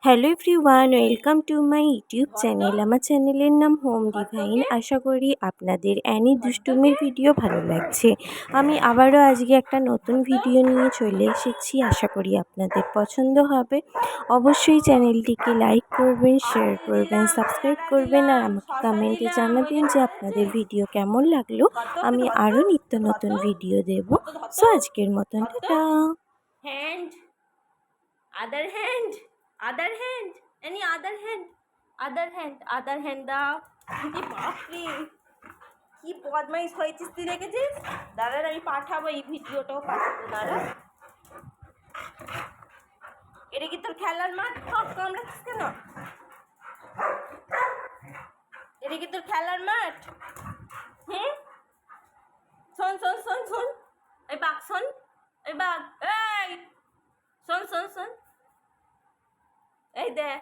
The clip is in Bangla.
Hello everyone, welcome to my YouTube channel. আমার চ্যানেলের নাম হোম ডিভাইন। আশা করি আপনাদের অ্যানি দুষ্টুমির ভিডিও ভালো লাগছে। আমি আবারও আজকে একটা নতুন ভিডিও নিয়ে চলে এসেছি। আশা করি আপনাদের পছন্দ হবে। অবশ্যই চ্যানেলটিকে লাইক করবেন, শেয়ার করবেন, সাবস্ক্রাইব করবেন আর আমাকে কমেন্টে জানাবেন যে আপনাদের ভিডিও কেমন লাগলো। আমি আরও নিত্য নতুন ভিডিও দেব। সো আজকের মতন tata. Hand, other hand, other hand, any other hand, other hand দাও। কি বাপরে, কি বদমাইশ হয়েছিস তুই, দেখেছিস? দাঁড়া, আমি পাঠাবো, এই ভিডিওটাও পাঠাবো, দাঁড়া। এটা কি তোর খেলার মাঠ? কামড়াচ্ছিস কেন? এটা কি তোর খেলার মাঠ? শোন শোন শোন শোন, এই বাঘ শোন, এই বাঘ, এই শোন শোন শোন, এই দেখ